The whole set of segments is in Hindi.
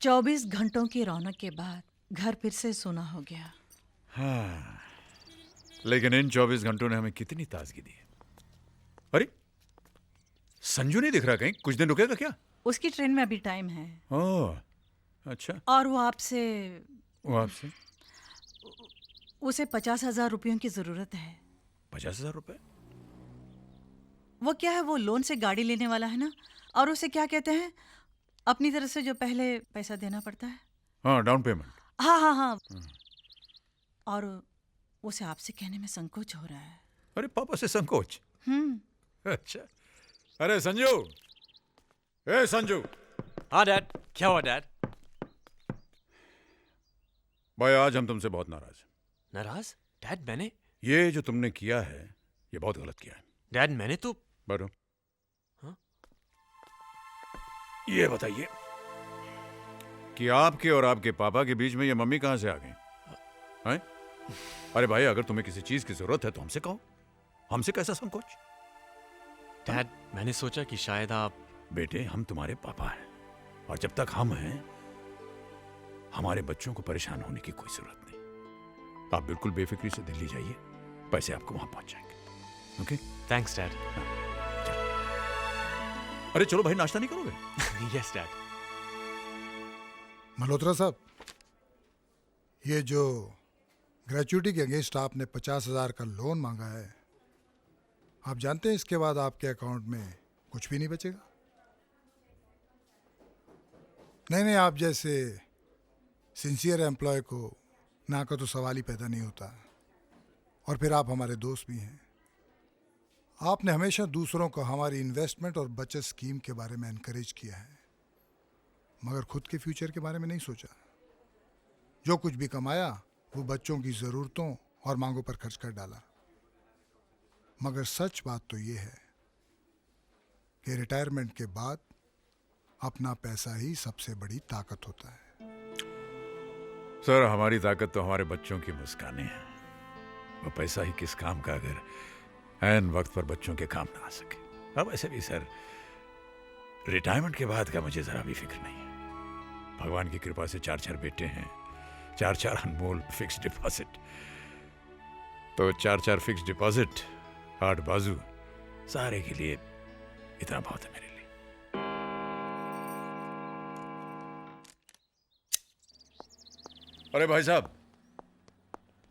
24 घंटों की रौनक के बाद घर फिर से सूना हो गया। हाँ, लेकिन इन 24 घंटों ने हमें कितनी ताजगी दी है। अरे संजू नहीं दिख रहा कहीं, कुछ दिन रुकेगा क्या? उसकी ट्रेन में अभी टाइम है। ओह, अच्छा। और वो आपसे उसे 50,000 रुपयों की जरूरत है। 50,000 रुपए? वो क्या है, वो लोन से गाड़ी लेने वाला है ना, और उसे क्या कहते हैं, अपनी तरफ से जो पहले पैसा देना पड़ता है। हाँ, डाउन पेमेंट। हाँ हाँ हाँ। और उसे आपसे कहने में संकोच हो रहा है। अरे पापा से संकोच? अच्छा। अरे संजू, ए संजू। हाँ डैड, क्या हुआ डैड? भाई आज हम तुमसे बहुत नाराज हैं। नाराज? डैड मैंने? ये जो तुमने किया है ये बहुत गलत किया है। डैड मैंने तो... बैठो। हाँ? ये बताइए कि आपके और आपके पापा के बीच में ये मम्मी कहां से आ गई? हैं? अरे भाई अगर तुम्हें किसी चीज की जरूरत है तो हमसे कहो, हमसे कैसा संकोच? डैड मैंने सोचा कि शायद आप... बेटे हम तुम्हारे पापा हैं और जब तक हम हैं हमारे बच्चों को परेशान होने की कोई जरूरत नहीं। आप बिल्कुल बेफिक्री से दिल्ली जाइए, पैसे आपको वहां पहुंच जाएंगे। ओके? Thanks dad. अरे चलो भाई, नाश्ता नहीं करोगे? Yes dad. मल्होत्रा साहब, ये जो ग्रेचुइटी के अगेंस्ट आपने 50,000 का लोन मांगा है, आप जानते हैं इसके बाद आपके अकाउंट में कुछ भी नहीं बचेगा। नहीं, आप जैसे सिंसियर एम्प्लॉय को ना का तो सवाल ही पैदा नहीं होता। और फिर आप हमारे दोस्त भी हैं। आपने हमेशा दूसरों को हमारी इन्वेस्टमेंट और बचत स्कीम के बारे में एनकरेज किया है, मगर खुद के फ्यूचर के बारे में नहीं सोचा। जो कुछ भी कमाया वो बच्चों की ज़रूरतों और मांगों पर खर्च कर डाला। मगर सच बात तो ये है कि रिटायरमेंट के बाद अपना पैसा ही सबसे बड़ी ताकत होता है। सर हमारी ताकत तो हमारे बच्चों की मुस्कानें हैं। वो पैसा ही किस काम का अगर ऐन वक्त पर बच्चों के काम ना आ सके। अब ऐसे भी सर रिटायरमेंट के बाद का मुझे जरा भी फिक्र नहीं है। भगवान की कृपा से 4 बेटे हैं, 4 अनमोल फिक्स डिपॉजिट। तो 4 फिक्स डिपॉजिट, 8 बाजू, सारे के लिए इतना बहुत है मेरे लिए। अरे भाई साहब।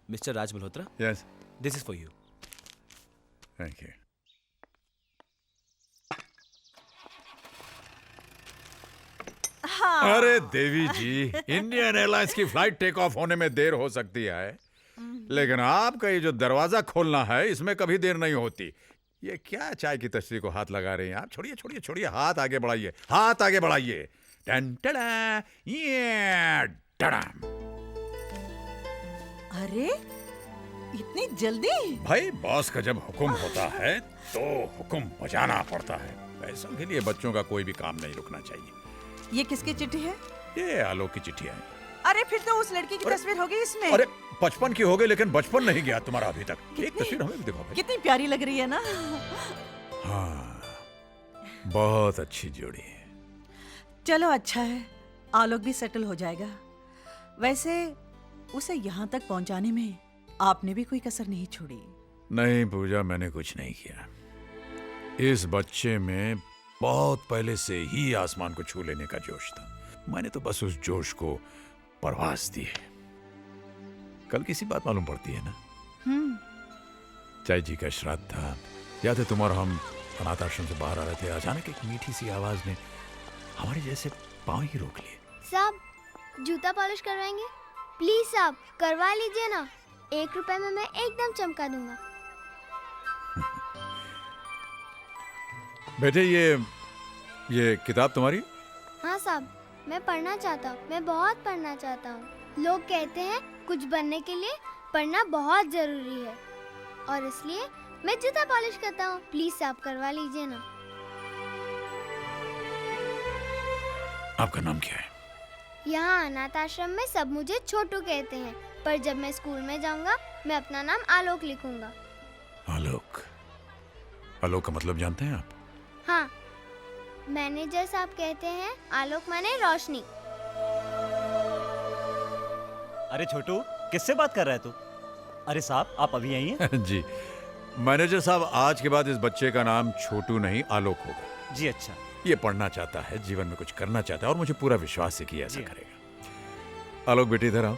Mister Raj Malhotra? Yes, this is for you. Thank you. हाँ। अरे देवी जी, इंडियन एयरलाइंस की फ्लाइट टेक ऑफ होने में देर हो सकती है, लेकिन आपका ये जो दरवाजा खोलना है इसमें कभी देर नहीं होती। ये क्या चाय की तस्वीर को हाथ लगा रहे हैं आप? छोड़िए छोड़िए छोड़िए, हाथ आगे बढ़ाइए, हाथ आगे बढ़ाइए। टन टड़ा, ये टड़ाम। अरे इतनी जल्दी? भाई बॉस का जब हुक्म होता है तो हुक्म बजाना पड़ता है। पैसों के लिए बच्चों का कोई भी काम नहीं रुकना चाहिए। ये किसकी चिट्ठी है? ये आलोक की चिट्ठी है। अरे फिर तो उस लड़की की तस्वीर होगी इसमें। अरे 55 की हो गई, लेकिन बचपन नहीं गया तुम्हारा अभी तक। एक तस्वीर हमें भी दिखाओ भाई। कितनी प्यारी लग रही है ना। हाँ, बहुत अच्छी जोड़ी है। चलो अच्छा है, आलोक भी सेटल हो जाएगा। वैसे उसे यहाँ तक पहुँचाने में आपने भी कोई कसर नहीं छोड़ी। नहीं पूजा, मैंने कुछ नहीं किया। इस बच्चे में बहुत पहले से ही आसमान को छू लेने का जोश था। मैंने तो बस उस जोश को परवास दी है। कल किसी बात मालूम पड़ती है ना? चाय जी का श्राद्ध था, याद है? तुम और हम अनाथ आश्रम से बाहर आ रहे थे, अचानक एक मीठी सी आवाज ने हमारे जैसे पांव ही रोक लिए। साहब जूता पॉलिश करवाएंगे? प्लीज साहब करवा लीजिए ना, 1 रुपए में मैं एकदम चमका दूंगा। बेटे ये किताब तुम्हारी? हाँ साहब, मैं पढ़ना चाहता हूँ, मैं बहुत पढ़ना चाहता हूँ। लोग कहते हैं कुछ बनने के लिए पढ़ना बहुत जरूरी है, और इसलिए मैं जूता पॉलिश करता हूँ। प्लीज साहब करवा लीजिए ना। आपका नाम क्या है? यहाँ अनाथ आश्रम में सब मुझे छोटू कहते हैं, पर जब मैं स्कूल में जाऊँगा मैं अपना नाम आलोक लिखूंगा। आलोक? आलोक का मतलब जानते हैं आप? हाँ, मैनेजर साहब कहते हैं आलोक माने रोशनी। अरे छोटू, किससे बात कर रहा है तू? अरे साहब, आप अभी यहीं हैं? जी मैनेजर साहब, आज के बाद इस बच्चे का नाम छोटू नहीं आलोक होगा। जी अच्छा। ये पढ़ना चाहता है, जीवन में कुछ करना चाहता है और मुझे पूरा विश्वास है कि ऐसा जी। करेगा। आलोक बेटे इधर आओ।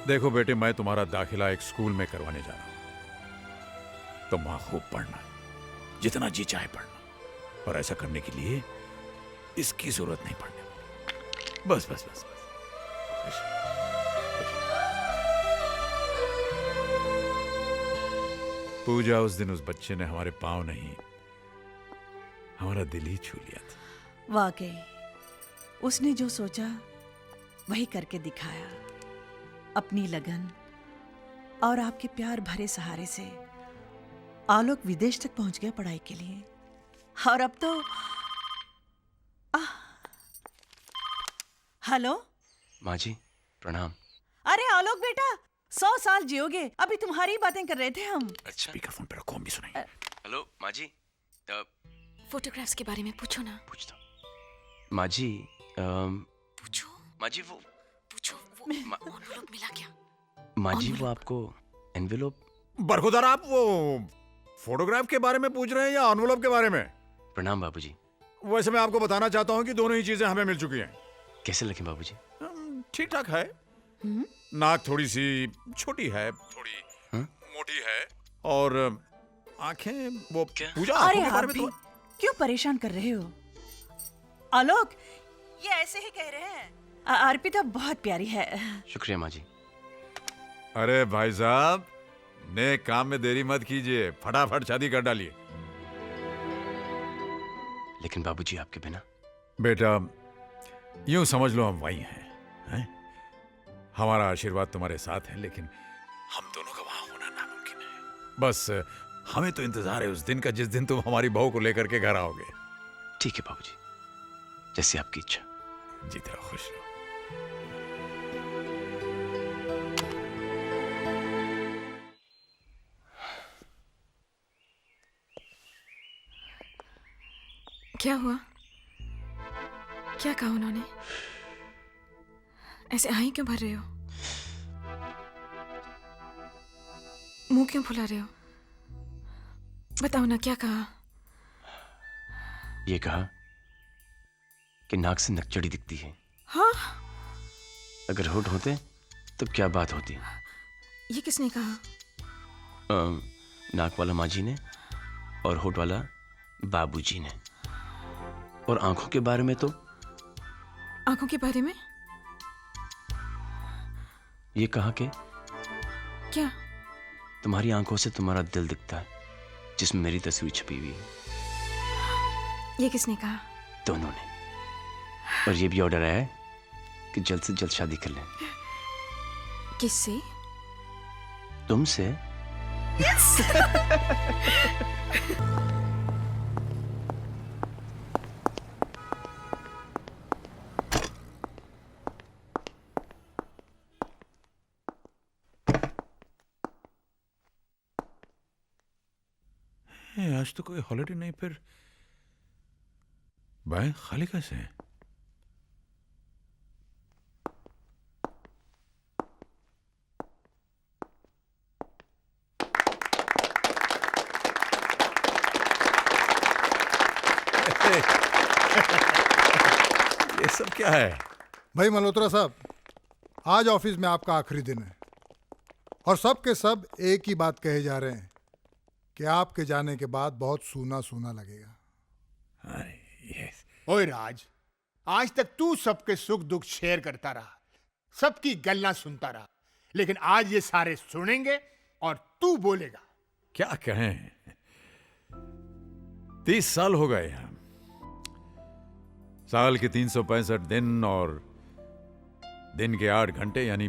देखो बेटे, मैं तुम्हारा दाखिला एक स्कूल में करवाने जा रहा हूं। तुम वहां खूब पढ़ना, जितना जी चाहे पढ़ना, और ऐसा करने के लिए इसकी जरूरत नहीं पड़ने वाली। बस बस बस बस। पूजा, उस दिन उस बच्चे ने हमारे पांव नहीं, हमारा दिल ही छू लिया था। वाकई उसने जो सोचा वही करके दिखाया। अपनी लगन और आपके प्यार भरे सहारे से आलोक विदेश तक पहुंच गया पढ़ाई के लिए। और अब तो हेलो माँ जी प्रणाम। अरे आलोक बेटा, 100 साल जियोगे। अभी तुम्हारी बातें कर रहे थे हम। अच्छा, स्पीकर फोन पे रखो, हम भी सुनाएंगे। हेलो माँ जी। फोटोग्राफ्स के बारे में पूछो ना। पूछता हूँ माँ जी। पूछो माँ जी वो एनवेलप मिला क्या? माँ जी वो आपको एनवेलप। बरखुदार, आप वो फोटोग्राफ के बारे में पूछ रहे हैं या एनवेलप के बारे में? प्रणाम बाबूजी। वैसे मैं आपको बताना चाहता हूँ कि दोनों ही चीजें हमें मिल चुकी हैं। कैसे लगे बाबूजी? ठीक ठाक है। नाक थोड़ी सी छोटी है, थोड़ी मोटी है, और आंखें वो क्या? पूजा अरे आंखों के आप बारे में भी तो क्यों परेशान कर रहे हो? आलोक ये ऐसे ही कह रहे हैं। अर्पिता बहुत प्यारी है। शुक्रिया माँ जी। अरे भाई साहब, नेक काम में देरी मत कीजिए, फटाफट शादी कर डालिए। लेकिन बाबूजी आपके बिना। बेटा यूं समझ लो हम वही हैं? हमारा आशीर्वाद तुम्हारे साथ है, लेकिन हम दोनों का वहां होना नामुमकिन है। बस हमें तो इंतजार है उस दिन का जिस दिन तुम हमारी बहू को लेकर के घर आओगे। ठीक है बाबूजी, जैसे आपकी इच्छा। जीते रहो, खुश रहो। क्या हुआ? क्या कहा उन्होंने? ऐसे आही क्यों भर रहे हो? मुंह क्यों फुला रहे हो? बताओ ना, क्या कहा? ये कहा कि नाक से नकचड़ी दिखती है। हाँ? अगर होठ होते तो क्या बात होती? ये किसने कहा? नाक वाला माँ जी ने और होठ वाला बाबूजी ने। और आंखों के बारे में तो आंखों के बारे में ये कहा कि क्या? तुम्हारी आंखों से तुम्हारा दिल दिखता है, जिसमें मेरी तस्वीर छपी हुई है। ये किसने कहा? दोनों ने। और ये भी ऑर्डर आया है कि जल्द से जल्द शादी कर लें। किससे? तुमसे। आज तो कोई हॉलिडे नहीं, फिर बैंक खाली कैसे है? ये सब क्या है? भाई मल्होत्रा साहब, आज ऑफिस में आपका आखिरी दिन है और सब के सब एक ही बात कहे जा रहे हैं कि आपके जाने के बाद बहुत सूना सूना लगेगा। यस। ओए राज, आज तक तू सबके सुख दुख शेयर करता रहा, सबकी गल्ला सुनता रहा, लेकिन आज ये सारे सुनेंगे और तू बोलेगा। क्या कहें, 30 साल हो गए हम। साल के 365 दिन और दिन के 8 घंटे, यानी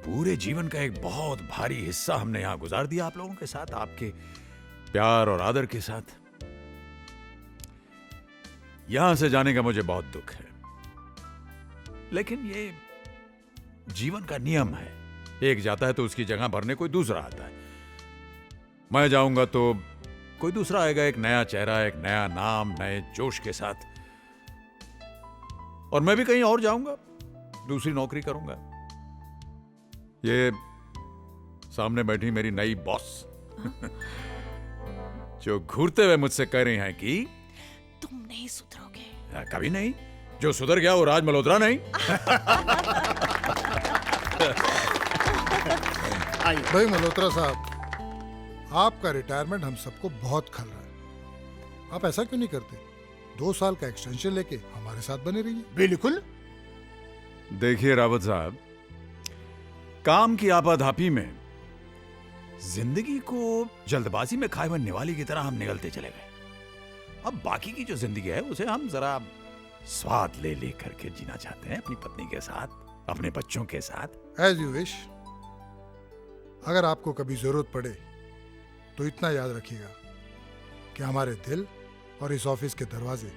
पूरे जीवन का एक बहुत भारी हिस्सा हमने यहां गुजार दिया आप लोगों के साथ, आपके प्यार और आदर के साथ। यहां से जाने का मुझे बहुत दुख है, लेकिन ये जीवन का नियम है। एक जाता है तो उसकी जगह भरने कोई दूसरा आता है। मैं जाऊंगा तो कोई दूसरा आएगा, एक नया चेहरा, एक नया नाम, नए जोश के साथ। और मैं भी कहीं और जाऊंगा, दूसरी नौकरी करूंगा। ये सामने बैठी मेरी नई बॉस जो घूरते हुए मुझसे कह रही हैं कि तुम नहीं सुधरोगे। कभी नहीं। जो सुधर गया वो राज मल्होत्रा नहीं। भाई मल्होत्रा साहब, आपका रिटायरमेंट हम सबको बहुत खल रहा है। आप ऐसा क्यों नहीं करते? 2 साल का एक्सटेंशन लेके हमारे साथ बने रहिए। बिल्कुल। देखिए रावत साहब, काम की आपाधापी में जिंदगी को जल्दबाजी में खाए हुए निवाले की तरह हम निगलते चले गए। अब बाकी की जो जिंदगी है उसे हम जरा स्वाद ले ले करके जीना चाहते हैं, अपनी पत्नी के साथ, अपने बच्चों के साथ। As you wish. अगर आपको कभी जरूरत पड़े तो इतना याद रखिएगा कि हमारे दिल और इस ऑफिस के दरवाजे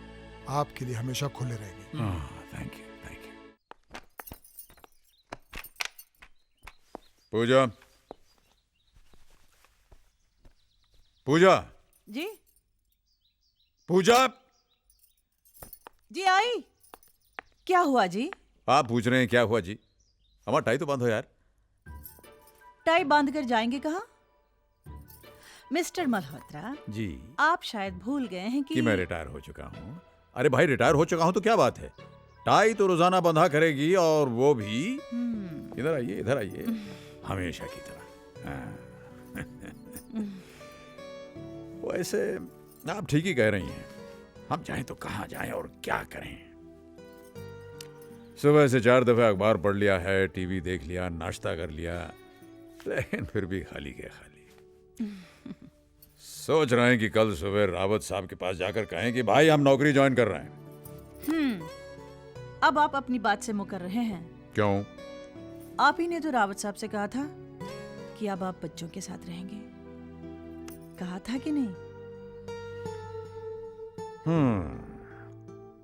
आपके लिए हमेशा खुले रहेंगे। Thank you, thank you. Puja, Puja, ji Puja. जी आई। क्या हुआ जी? आप पूछ रहे हैं क्या हुआ जी? हमारा टाई तो बंद हो यार। टाई बांध कर जाएंगे कहाँ? मिस्टर मल्होत्रा, जी, आप शायद भूल गए हैं कि मैं रिटायर हो चुका हूं। अरे भाई, रिटायर हो चुका हूं तो क्या बात है? टाई तो रोजाना बंधा करेगी, और वो भी इधर आइए, इधर आइए, हमेशा की तरह। हाँ। वैसे आप ठीक ही कह रही हैं। हम जाएं तो कहाँ जाएं और क्या करें? सुबह से 4 दफे अखबार पढ़ लिया है, टीवी देख लिया, नाश्ता कर लिया, लेकिन फिर भी खाली के खाली। सोच रहे हैं कि कल सुबह रावत साहब के पास जाकर कहें कि भाई हम नौकरी ज्वाइन कर रहे हैं। अब आप अपनी बात से मुकर रहे हैं। क्यों? आप ही ने तो रावत साहब से कहा था कि अब आप बच्चों के साथ रहेंगे। कहा था कि नहीं?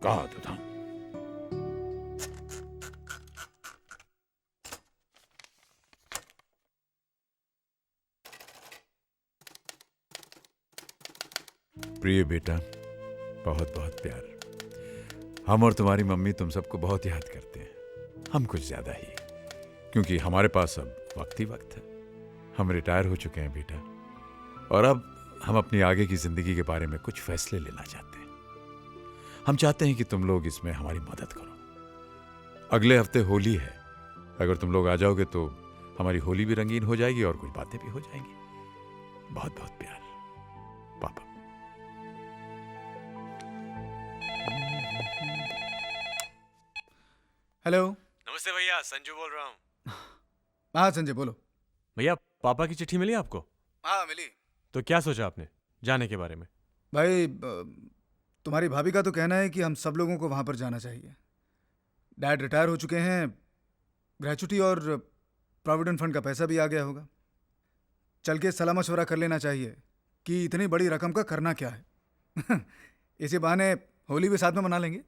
कहा तो था। प्रिय बेटा, बहुत बहुत प्यार। हम और तुम्हारी मम्मी तुम सबको बहुत याद करते हैं, हम कुछ ज्यादा ही, क्योंकि हमारे पास अब वक्त ही वक्त है। हम रिटायर हो चुके हैं बेटा, और अब हम अपनी आगे की जिंदगी के बारे में कुछ फैसले लेना चाहते हैं। हम चाहते हैं कि तुम लोग इसमें हमारी मदद करो। अगले हफ्ते होली है, अगर तुम लोग आ जाओगे तो हमारी होली भी रंगीन हो जाएगी और कुछ बातें भी हो जाएंगी। बहुत बहुत प्यार, पापा। हेलो। नमस्ते भैया, संजू बोल रहा हूँ। हाँ संजय, बोलो। भैया, पापा की चिट्ठी मिली आपको? हाँ मिली। तो क्या सोचा आपने जाने के बारे में? भाई, तुम्हारी भाभी का तो कहना है कि हम सब लोगों को वहाँ पर जाना चाहिए। डैड रिटायर हो चुके हैं, ग्रेचुटी और प्रोविडेंट फंड का पैसा भी आ गया होगा। चल के सलाह मशवरा कर लेना चाहिए कि इतनी बड़ी रकम का करना क्या है। इसी बहाने होली भी साथ में मना लेंगे।